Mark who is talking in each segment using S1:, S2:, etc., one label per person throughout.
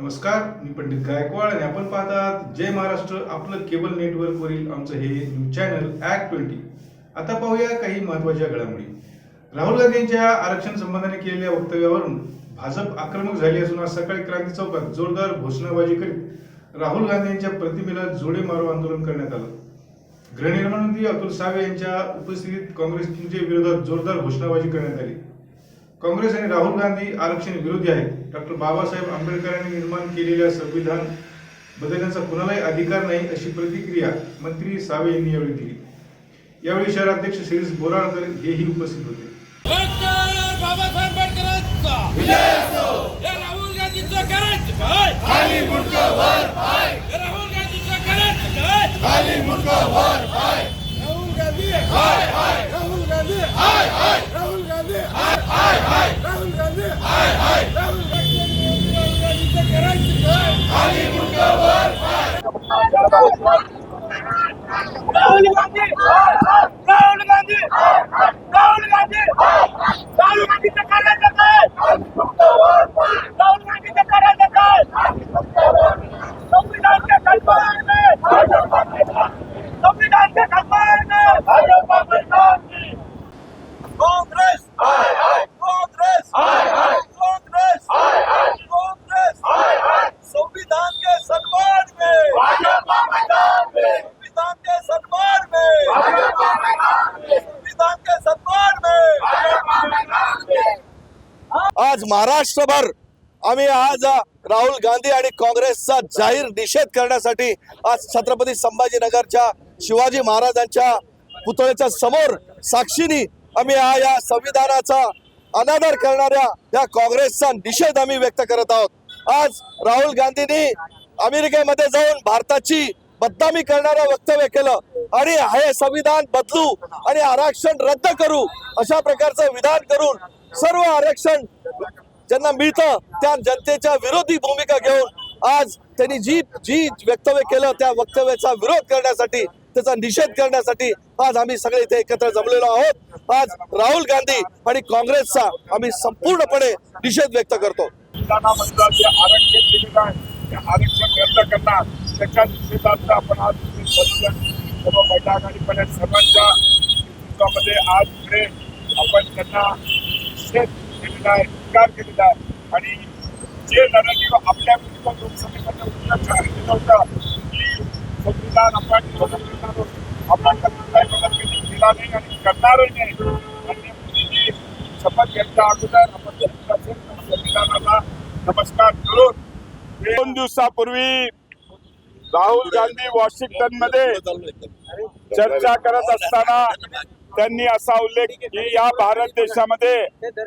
S1: नमस्कार, मी पंडित गायकवाड आणि आपण पाहतात जय महाराष्ट्र आपलं केबल नेटवर्कवरील आमचं हे न्यूज चॅनल ॲक्ट 20। आता पाहूया काही महत्त्वाच्या घडामोडी। राहुल गांधी यांच्या आरक्षण संबंधाने केलेल्या वक्तव्यावरून भाजप आक्रमक झाली असून आज सकाळी क्रांती चौकात जोरदार घोषणाबाजी करीत राहुल गांधी यांच्या प्रतिमेला जोडे मारो आंदोलन करण्यात आलं। गृहनिर्माण मंत्री अतुल सावे यांच्या उपस्थितीत काँग्रेसच्या विरोधात जोरदार घोषणाबाजी करण्यात आली। काँग्रेस आणि राहुल गांधी आरक्षण विरोधी आहेत। डॉक्टर बाबासाहेब आंबेडकरांनी निर्माण केलेल्या संविधान बदलण्याचा कुणालाही अधिकार नाही अशी प्रतिक्रिया मंत्री सावे यांनी यावेळी दिली। यावेळी शहराध्यक्ष शिरीष बोराळकर हेही उपस्थित होते।
S2: बाबासाहेब आंबेडकरांचा विजय असो। या राहुल गांधीचा करायचं काय? खाली मुंडका वर पाय। या राहुल गांधीचा करायचं काय? खाली मुंडका वर पाय। राहुल गांधी हाय हाय। राहुल गांधी हाय हाय। राहुल गांधी हाय हाय। राहुल गांधी हाय हाय। राहुल गांधीचा करायचं काय? खाली मुंडका वर पाय। राहुल गांधी हाय हाय। राहुल गांधी हाय हाय। राहुल गांधी हाय हाय। राहुल गांधीचा करायचं काय? खाली मुंडका वर पाय। राहुल गांधीचा करायचं काय? खाली मुंडका वर पाय। संविधान के खंबे में भाजपा मैदानी। संविधान के खंबे में भाजपा मैदानी। कांग्रेस हाय हाय। कांग्रेस हाय हाय। कांग्रेस हाय हाय। कांग्रेस हाय हाय। संविधान के सम्मान में भाजपा मैदान में। संविधान के सम्मान में भाजपा मैदान में। संविधान के सम्मान में भाजपा मैदान में।
S3: आज महाराष्ट्रभर आम्ही आज राहुल गांधी आणि काँग्रेसचा जाहीर निषेध करण्यासाठी आज छत्रपती संभाजीनगरच्या शिवाजी महाराजांच्या पुतळ्याच्या समोर साक्षीने आम्ही या संविधानाचा अनादर करणाऱ्या या काँग्रेसचा निषेध आम्ही व्यक्त करत आहोत। आज राहुल गांधींनी अमेरिकेमध्ये जाऊन भारताची बदनामी करणारं वक्तव्य केलं आणि हे संविधान बदलू आणि आरक्षण रद्द करू अशा प्रकारचं विधान करून सर्व आरक्षण ज्यांना मिळतं त्या जनतेच्या विरोधी भूमिका घेऊन आज त्यांनी जी वक्तव्य केलं त्या वक्तव्याचा विरोध करण्यासाठी त्याचा निषेध करण्यासाठी आज आम्ही सगळे इथे एकत्र जमलेलो आहोत। आज राहुल गांधी आणि काँग्रेसचा आम्ही संपूर्णपणे निषेध व्यक्त करतो।
S4: आरक्षण रद्द करणार त्याच्या निषेधार्थ आपण आज सर्व महिला आणि पण सर्वांच्या नेतृत्वामध्ये आज पुढे आपण त्यांना निषेध केलेला आहे, स्वीकार केलेला आहे आणि जे नरेटिव्ह आपल्या लोकसभेमध्ये उत्तर दिलं होतं की संविधान आपण बदल करणार आहोत, आपण कुठलाही बदल केला नाही आणि करणारही नाही आणि मोदीजी शपथ घेतल्या अगोदर आपण संविधानाला नमस्कार करून 2 दिवसापूर्वी राहुल गांधी वॉशिंग्टन मध्ये चर्चा करत असताना त्यांनी असा उल्लेख की या भारत देशामध्ये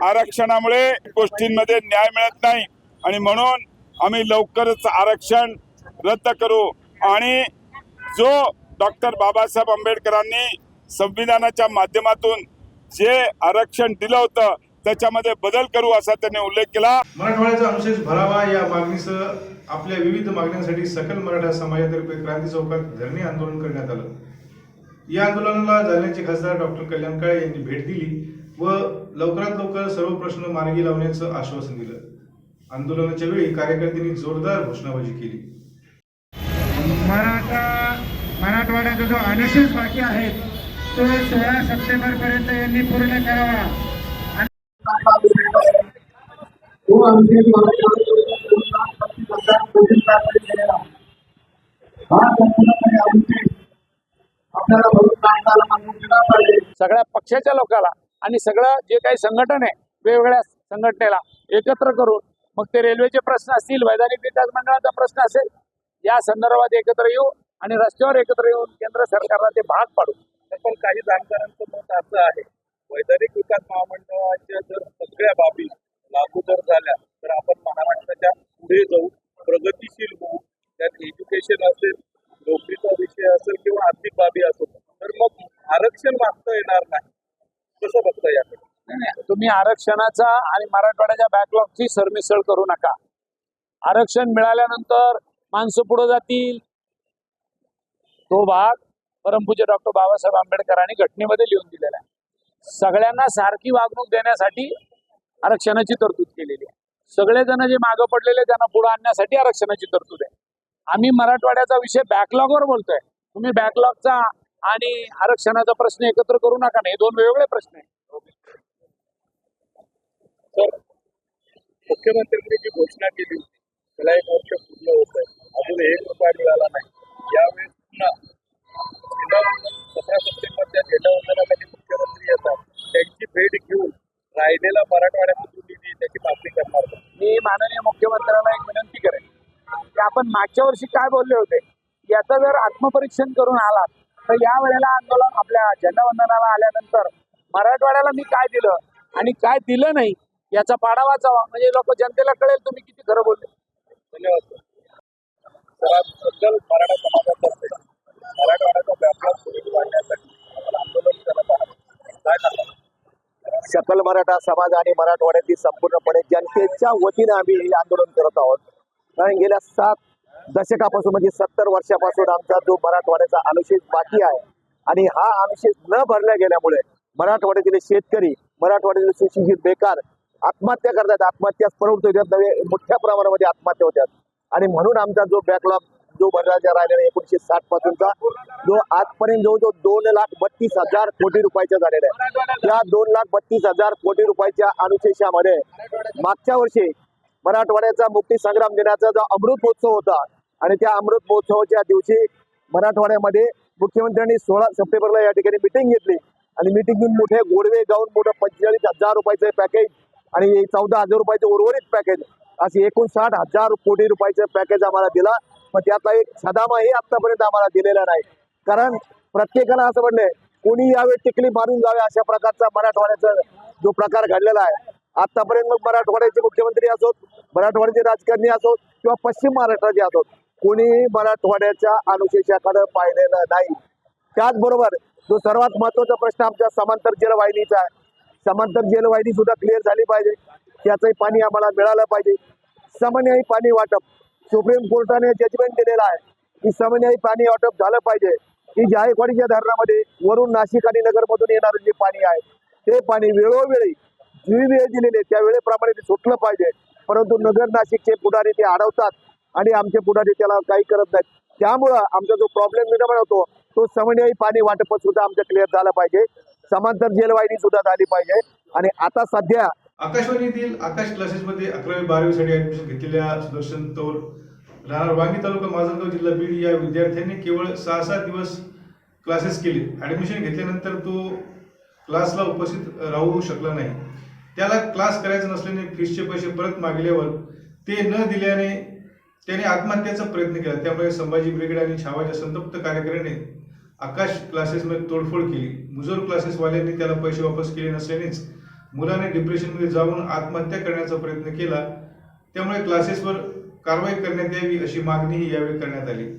S4: आरक्षणामुळे गोष्टींमध्ये न्याय मिळत नाही आणि म्हणून आम्ही लवकरच आरक्षण रद्द करू आणि जो डॉक्टर बाबासाहेब आंबेडकरांनी संविधानाच्या माध्यमातून जे आरक्षण दिलं होतं त्याच्यामध्ये बदल करू असा त्यांनी उल्लेख केला।
S1: मराठवाड्याचा अनुशेष भरावा या मागणीसह आपल्या विविध मागण्यांसाठी सकल मराठा समाजातर्फे क्रांती चौकात धरणे आंदोलन करण्यात आलं। या आंदोलनाला जालन्याचे खासदार डॉक्टर कल्याण काळे यांनी भेट दिली व लवकरात लवकर सर्व प्रश्न मार्गी लावण्याचं आश्वासन दिलं। आंदोलनाच्या वेळी कार्यकर्त्यांनी जोरदार घोषणाबाजी केली।
S5: मराठवाड्याचा जो अनुशेष बाकी आहे तो 16 सप्टेंबर पर्यंत यांनी पूर्ण करावा।
S6: सगळ्या पक्षाच्या लोकांना आणि सगळं जे काही संघटन आहे वेगवेगळ्या संघटनेला एकत्र करून मग ते रेल्वेचे प्रश्न असतील, वैधानिक विकास मंडळाचा प्रश्न असेल, या संदर्भात एकत्र येऊ आणि रस्त्यावर एकत्र येऊन केंद्र सरकारला ते भाग पाडू।
S4: पण काही जाणकारांचं मत असं आहे वैधानिक विकास महामंडळाच्या जर सगळ्या बाबी लागू जर झाल्या तर आपण महाराष्ट्राच्या पुढे जाऊ, प्रगतीशील होऊ। त्यात एज्युकेशन असेल, नोकरीचा विषय असेल किंवा आर्थिक बाबी असेल तर मग आरक्षण मागता येणार नाही। कसं बघता याकडे?
S6: नाही, तुम्ही आरक्षणाचा आणि मराठवाड्याच्या बॅकलॉगची सरमिसळ करू नका। आरक्षण मिळाल्यानंतर माणसं पुढे जातील, तो भाग परमपूज्य डॉक्टर बाबासाहेब आंबेडकरांनी घटनेमध्ये लिहून दिलेला आहे। सगळ्यांना सारखी वागणूक देण्यासाठी आरक्षणाची तरतूद केलेली आहे। सगळेजण जे मागं पडलेले त्यांना पुढे आणण्यासाठी आरक्षणाची तरतूद आहे. आम्ही मराठवाड्याचा विषय बॅकलॉगवर बोलतोय. तुम्ही बॅकलॉगचा आणि आरक्षणाचा प्रश्न एकत्र करू नका ना, हे दोन वेगवेगळे प्रश्न आहे.
S4: तर मुख्यमंत्र्यांनी जी घोषणा केली होती त्याला 1 वर्ष पूर्ण होत आहे, अजून 1 रुपया मिळाला नाही. यावेळेस पुन्हा झेंडावंदन 17 सप्टेंबरच्या झेंडावंदनासाठी मुख्यमंत्री येतात, त्यांची भेट घेऊन राहिलेला मराठवाड्यामधून निधी त्याची मागणी करणार.
S6: मी माननीय मुख्यमंत्र्यांना एक विनंती करेन की आपण मागच्या वर्षी काय बोलले होते याचं जर आत्मपरीक्षण करून आलात तर या वेळेला आंदोलन आपल्या झेंडावंदनाला आल्यानंतर मराठवाड्याला मी काय दिलं आणि काय दिलं नाही याचा पाढा वाचावा, म्हणजे लोक जनतेला कळेल तुम्ही किती खरं बोलले.
S4: धन्यवाद. तर आज सज्जल मराठा समाजातर्फे मराठवाड्याचा व्यापार पुढे वाढण्यासाठी आपण आंदोलन करत आहात. काय करणार?
S3: सकल मराठा समाज आणि मराठवाड्यातील संपूर्णपणे जनतेच्या वतीने आम्ही हे आंदोलन करत आहोत. कारण गेल्या 7 दशकापासून म्हणजे 70 वर्षापासून आमचा जो मराठवाड्याचा अनुशेष बाकी आहे आणि हा अनुशेष न भरल्या गेल्यामुळे मराठवाड्यातील शेतकरी, मराठवाड्यातील सुशिक्षित बेकार आत्महत्या करतात. आत्महत्याच प्रवृत्त होत्यात, नव्हे मोठ्या प्रमाणामध्ये आत्महत्या होत्यात. आणि म्हणून आमचा जो बॅकलॉग जो भरला राहिलेला 1960 पासूनचा जो आजपर्यंत जवळजवळ 2,32,000 कोटी रुपयाचा झालेला आहे. त्या 2,32,000 कोटी रुपयाच्या अनुशेषामध्ये मागच्या वर्षी मराठवाड्याचा मुक्ती संग्राम दिनाचा जो अमृत महोत्सव होता आणि त्या अमृत महोत्सवाच्या दिवशी मराठवाड्यामध्ये मुख्यमंत्र्यांनी 16 सप्टेंबरला या ठिकाणी मिटिंग घेतली आणि मिटिंग घेऊन मोठे गोडवे गाऊन मोठं 45,000 रुपयाचं पॅकेज आणि 14,000 रुपयाचं उर्वरित पॅकेज असे एकूण 60,000 कोटी रुपयाचं पॅकेज आम्हाला दिला. पण त्यातला एक सदामाही आतापर्यंत आम्हाला दिलेला नाही. कारण प्रत्येकाला असं म्हणलंय कोणी यावेळी टिकली मारून जावे अशा प्रकारचा मराठवाड्याचा जो प्रकार घडलेला आहे. आतापर्यंत मग मराठवाड्याचे मुख्यमंत्री असोत, मराठवाड्याचे राजकारणी असोत किंवा पश्चिम महाराष्ट्राचे असोत, कोणीही मराठवाड्याच्या अनुशेषाकडे पाहिलेलं नाही. त्याचबरोबर जो सर्वात महत्वाचा प्रश्न आमच्या समांतर जलवाहिनीचा आहे, समांतर जलवाहिनी सुद्धा क्लिअर झाली पाहिजे. त्याचंही पाणी आम्हाला मिळालं पाहिजे. समन्यायी पाणी वाटप सुप्रीम कोर्टाने जजमेंट दिलेला आहे की समन्यायी पाणी वाटप झालं पाहिजे. की जायकवाडीच्या धरणामध्ये वरून नाशिक आणि नगरमधून येणारं जे पाणी आहे ते पाणी वेळोवेळी जी वेळ दिलेली त्या वेळेप्रमाणे ते सुटलं पाहिजे. परंतु नगर नाशिकचे पुढारी ते अडवतात आणि आमचे पुढारी त्याला काही करत नाहीत. त्यामुळं आमचा जो प्रॉब्लेम निर्माण होतो तो समन्यायी पाणी वाटप सुद्धा आमचं क्लिअर झालं पाहिजे. समांतर जलवाहिनी सुद्धा झाली पाहिजे. आणि आता सध्या
S1: आकाशवाणीतील आकाश क्लासेसमध्ये 11वी-12वी साठी ऍडमिशन घेतलेल्या सुदर्शन तौर, राहणार वांगी तालुका माजलगाव जिल्हा बीड या विद्यार्थ्यांनी केवळ 6-7 दिवस क्लासेस केले. ऍडमिशन घेतल्यानंतर तो क्लासला उपस्थित राहू शकला नाही. त्याला क्लास करायचा नसल्याने फीसचे पैसे परत मागल्यावर ते न दिल्याने त्याने आत्महत्येचा प्रयत्न केला. त्यामुळे संभाजी ब्रिगेड आणि छावाच्या संतप्त कार्यकर्त्याने आकाश क्लासेसमध्ये तोडफोड केली. मुजोर क्लासेसवाल्यांनी त्याला पैसे वापस केले नसल्यानेच मुलाने डिप्रेशनमध्ये जाऊन आत्महत्या करण्याचा प्रयत्न केला. त्यामुळे क्लासेसवर कारवाई करण्यात यावी अशी मागणीही यावेळी करण्यात आली.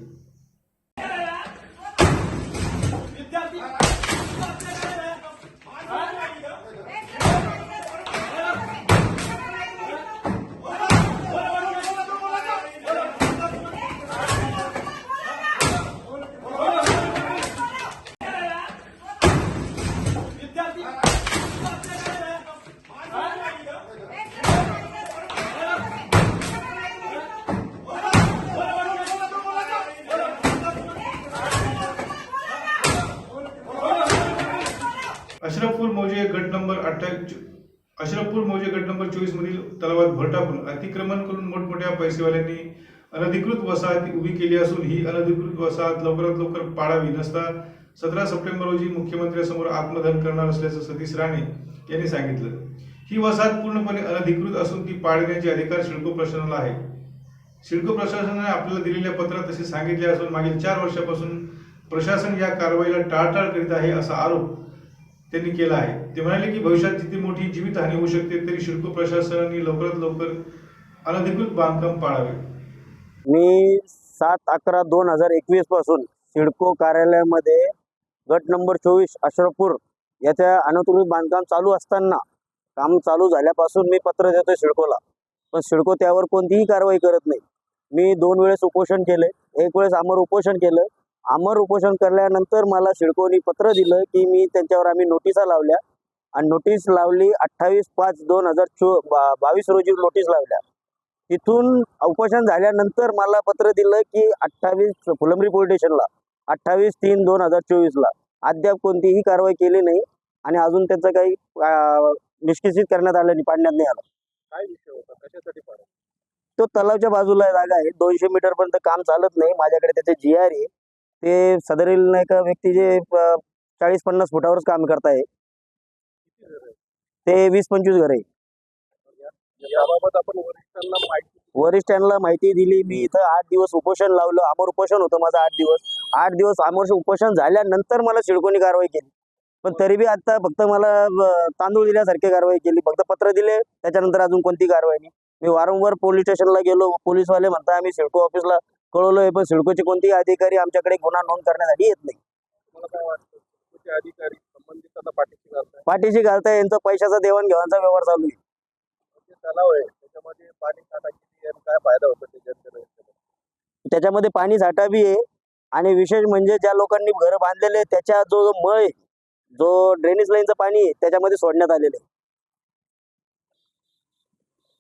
S1: अशरफपूर मौजे गट नंबर 24 मधील तलावात भर टाकून अतिक्रमण करून मोठमोठ्या पैसेवाल्यांनी अनधिकृत वसाहत उभी केली असून ही अनधिकृत वसाहत लवकरात लवकर पाडावी नसता 17 सप्टेंबर रोजी मुख्यमंत्र्यांसमोर आत्मदहन करणार असल्याचं सतीश राणे यांनी सांगितलं. ही वसाहत पूर्णपणे अनधिकृत असून ती पाडण्याचे अधिकार सिडको प्रशासनाला आहे. सिडको प्रशासनाने आपल्याला दिलेल्या पत्रात तसे सांगितले असून मागील 4 वर्षापासून प्रशासन या कारवाईला टाळाटाळ करीत आहे असा आरोप त्यांनी केला आहे. ते म्हणाले की भविष्यात जिथे मोठी जीवितहानी होऊ शकते तरी सिडको प्रशासनाने लवकरात लवकर अनधिकृत बांधकाम पाळावे.
S7: मी 7/11/2021 पासून सिडको कार्यालयामध्ये गट नंबर 24 अशरफपूर याच्या अनधिकृत बांधकाम चालू असताना काम चालू झाल्यापासून मी पत्र देतोय सिडकोला, पण सिडको त्यावर कोणतीही कारवाई करत नाही. मी 2 वेळेस उपोषण केले, एक वेळेस आमर उपोषण केलं. आमर उपोषण केल्यानंतर मला सिडकोनी पत्र दिलं की मी त्यांच्यावर आम्ही नोटिसा लावल्या आणि नोटीस लावली 28/5/2022 रोजी नोटीस लावल्या. तिथून उपोषण झाल्यानंतर मला पत्र दिलं की 28 फुलंब्री पोलीस स्टेशनला 28/3/2024 ला अद्याप कोणतीही कारवाई केली नाही आणि अजून त्याचं काही निष्कासित करण्यात आलं नाही, पाडण्यात नाही आलं.
S4: काय विषय होता, कशासाठी पाडा?
S7: तो तलावच्या बाजूला जागा आहे, 200 मीटर पर्यंत काम चालत नाही. माझ्याकडे त्याचे GR आहे. ते सदरील एका व्यक्तीचे 40-50 फुटावरच काम करताय. ते 20-25 घर आहे.
S4: याबाबत आपण वरिष्ठांना माहिती
S7: वरिष्ठांना माहिती दिली. मी इथं 8 दिवस उपोषण लावलं. आमर उपोषण होतं माझं 8 दिवस. 8 दिवस आमर उपोषण झाल्यानंतर मला सिडकोनी कारवाई केली. पण तरी बी आता फक्त मला तांदूळ दिल्यासारखी कारवाई केली. फक्त पत्र दिले, त्याच्यानंतर अजून कोणती कारवाई नाही. मी वारंवार पोलीस स्टेशनला गेलो. पोलीसवाले म्हणतात आम्ही सिडको ऑफिसला कळवलोय, पण सिडकोचे कोणतेही अधिकारी आमच्याकडे गुन्हा नोंद करण्यासाठी येत नाही.
S4: मला काय वाटतं, तुमचे अधिकारी संबंधितांना पाठीशी घालताय?
S7: पाठीशी घालताय. यांचा पैशाचा देवाणघेवाणचा व्यवहार चालू आहे.
S4: जे तलाव आहे त्याच्यामध्ये पाणी साठा किती आणि काय फायदा होतो त्याच्यात?
S7: त्याच्यामध्ये पाणी साठा बी आहे आणि विशेष म्हणजे ज्या लोकांनी घर बांधलेले त्याच्या जो मळ आहे, जो ड्रेनेज लाईनचं पाणी आहे त्याच्यामध्ये सोडण्यात आलेलं आहे.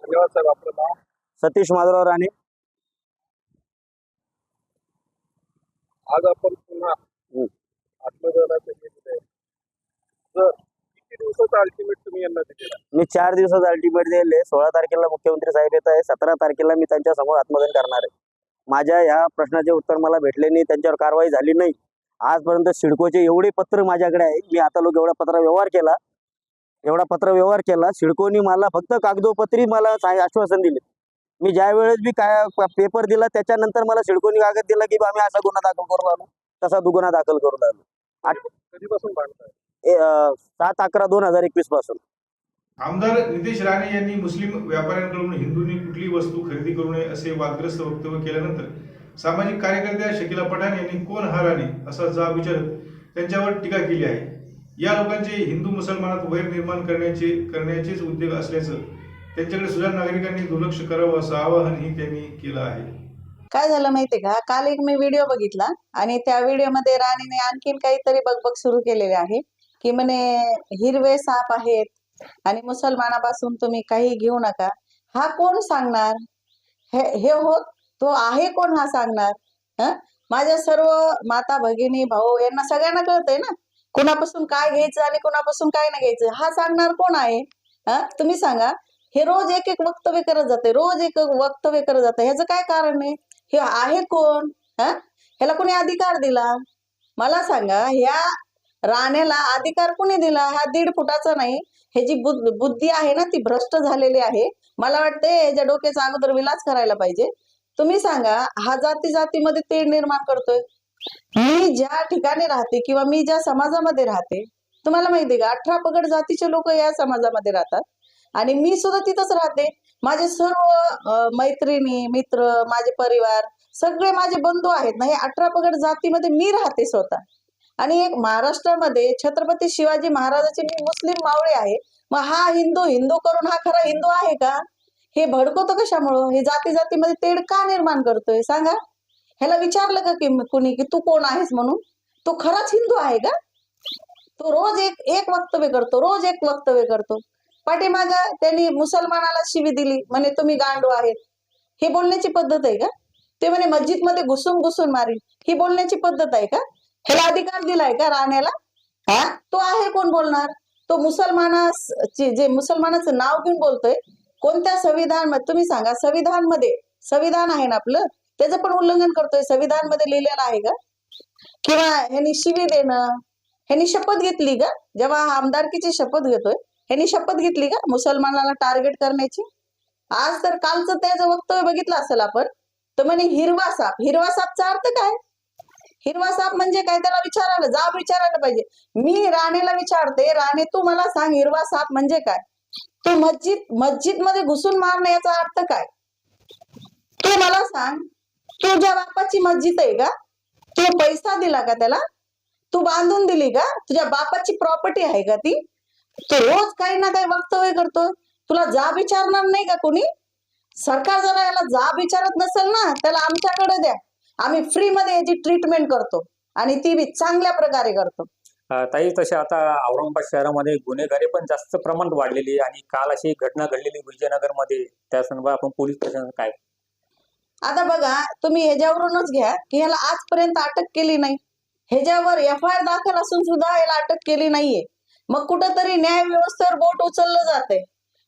S4: धन्यवाद साहेब. आपलं नाव?
S7: सतीश माधवराव राणे.
S4: आज आपण पुन्हा आत्मदहनाचं हे दिलं आहे. तर किती दिवसाचा अल्टिमेट तुम्ही यांना दिलेला?
S7: मी 4 दिवसाचा अल्टिमेट दिले. 16 तारखेला मुख्यमंत्री साहेब येत आहे. 17 तारखेला मी त्यांच्या समोर आत्मदहन करणार आहे. माझ्या ह्या प्रश्नाचे उत्तर मला भेटले नाही, त्यांच्यावर कारवाई झाली नाही. आजपर्यंत सिडकोचे एवढे पत्र माझ्याकडे आहे. मी आता लोक एवढा पत्र व्यवहार केला. सिडकोनी मला फक्त कागदोपत्री मला आश्वासन दिले. मी ज्या वेळेस बी काय पेपर दिला त्याच्यानंतर मला सिडकोनी कागद दिला की आम्ही असा गुन्हा दाखल करून आलो, तसा गुन्हा दाखल करून आलो.
S4: कधीपासून बांधताय?
S7: 7/11/2021 पासून.
S1: आमदार नितेश राणे यांनी मुस्लिम व्यापाऱ्यांकडून हिंदूंनी कुठली वस्तू खरेदी करू नये असे वादग्रस्त वक्तव्य केल्यानंतर सामाजिक कार्यकर्त्या शकिला पठाण यांनी कोण हा राणे असा जाब विचारत त्यांच्यावर टीका केली आहे. या लोकांचे हिंदू मुसलमानात वैर निर्माण करण्याचेच उद्योग असल्याचं त्यांच्याकडे सुजाण नागरिकांनी दुर्लक्ष करावं असं आवाहनही त्यांनी केलं आहे.
S8: काय झालं माहितीये का, काल एक मी व्हिडिओ बघितला आणि त्या व्हिडिओमध्ये राणीने आणखीन काहीतरी बकबक सुरू केलेले आहे की म्हणे हिरवे साप आहेत आणि मुसलमानापासून तुम्ही काही घेऊ नका. हा कोण सांगणार? हे हो तो आहे कोण हा सांगणार? माझ्या सर्व माता भगिनी भाऊ यांना सगळ्यांना कळतंय ना कुणापासून काय घ्यायचं आणि कुणापासून काय नाही घ्यायचं. हा सांगणार कोण आहे? तुम्ही सांगा. हे रोज एक एक वक्तव्य करत जाते, ह्याचं काय कारण आहे? हे आहे कोण? ह्याला कोणी अधिकार दिला? मला सांगा. ह्या राण्याला अधिकार कोणी दिला? हा 1.5 फुटाचा नाही. ह्याची बुद्धी आहे ना ती भ्रष्ट झालेली आहे. मला वाटते याच्या डोक्याचा अगोदर विलास करायला पाहिजे. तुम्ही सांगा, हा जातीमध्ये तेढ निर्माण करतोय. मी ज्या ठिकाणी राहते किंवा मी ज्या समाजामध्ये राहते, तुम्हाला माहितीये का 18 पगड जातीचे लोक या समाजामध्ये राहतात आणि मी सुद्धा तिथंच राहते. माझे सर्व मैत्रिणी, मित्र, माझे परिवार सगळे माझे बंधू आहेत ना. हे 18 पगड जातीमध्ये मी राहते स्वतः. आणि एक महाराष्ट्रामध्ये छत्रपती शिवाजी महाराजाचे मी मुस्लिम मावळे आहे. मग हा हिंदू करून हा खरा हिंदू आहे का? हे भडकवतो कशामुळं? हे जातीमध्ये तेढ का निर्माण करतोय सांगा? ह्याला विचारलं का की कुणी की तू कोण आहेस म्हणून? तो खराच हिंदू आहे का? तो रोज एक वक्तव्य करतो. पाठीमाग त्यांनी मुसलमानाला शिवी दिली, म्हणे तुम्ही गांडू आहेत. ही बोलण्याची पद्धत आहे का? ते म्हणे मस्जिदमध्ये घुसून मारी, ही बोलण्याची पद्धत आहे का? ह्याला अधिकार दिलाय का राण्याला? तो आहे कोण बोलणार? तो मुसलमानाचं नाव घेऊन बोलतोय. कोणत्या संविधान तुम्ही सांगा? संविधान आहे ना आपलं, त्याचं पण उल्लंघन करतोय. संविधान मध्ये लिहिलेलं आहे का? किंवा ह्यांनी शिवी देणं, ह्यांनी शपथ घेतली का? जेव्हा आमदारकीची शपथ घेतोय ह्यांनी शपथ घेतली का मुसलमानाला टार्गेट करण्याची? आज तर कालचं त्याचं वक्तव्य बघितलं असेल आपण. तर म्हणे हिरवा सापचा अर्थ काय? हिरवा साप म्हणजे काय? त्याला विचारायला पाहिजे. मी राणेला विचारते, राणे तू मला सांग हिरवा साप म्हणजे काय? तू मस्जिद मध्ये घुसून मारणं याचा अर्थ काय? तू मला सांग. तुझ्या बापाची मस्जिद आहे का? तू पैसा दिला का त्याला? तू बांधून दिली का? तुझ्या बापाची प्रॉपर्टी आहे का ती? तू रोज काही ना काही वक्तव्य करतो. तुला जाब विचारणार नाही का कोणी? सरकार जरा याला जाब विचारत नसेल ना, त्याला आमच्याकडे द्या. आम्ही फ्री मध्ये याची ट्रीटमेंट करतो आणि ती बी चांगल्या प्रकारे करतो.
S9: ताई तसे आता औरंगाबाद शहरामध्ये गुन्हेगारी पण जास्त प्रमाणात वाढलेली आहे आणि काल अशी घटना घडलेली विजयनगरमध्ये, त्या संदर्भात आपण पोलीस प्रशासन काय?
S8: आता बघा, तुम्ही ह्याच्यावरूनच घ्या की ह्याला आजपर्यंत अटक केली नाही, ह्याच्यावर FIR दाखल असून सुद्धा याला अटक केली नाहीये. मग कुठंतरी न्याय व्यवस्थेवर बोट उचललं जातंय.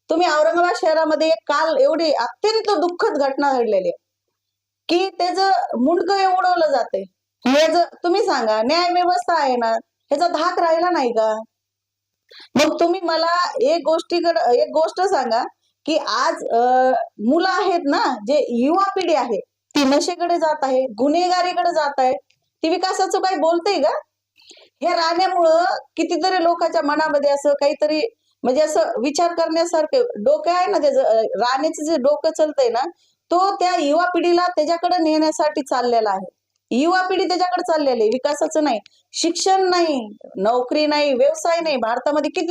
S8: तुम्ही औरंगाबाद शहरामध्ये काल एवढी अत्यंत दुःखद घटना घडलेली आहे की त्याचं मुंडकं उडवलं जातंय. तुम्ही सांगा, न्याय व्यवस्था आहे ना, ह्याचा धाक राहिला नाही का? मग तुम्ही मला एक गोष्ट सांगा की आज मुलं आहेत ना, जे युवा पिढी आहे ती नशेकडे जात आहे, गुन्हेगारीकडे जात आहे, ती विकासाचं काही बोलते का? हे राहण्यामुळं कितीतरी लोकांच्या मनामध्ये असं काहीतरी म्हणजे असं विचार करण्यासारखं डोकं आहे ना, त्याचं राहण्याचं जे डोकं चालतंय ना, तो त्या युवा पिढीला त्याच्याकडे नेण्यासाठी चाललेला आहे. युवा पिढी त्याच्याकडे चाललेली आहे, विकासाचं नाही, शिक्षण नाही, नोकरी नाही, व्यवसाय नाही. भारतामध्ये किती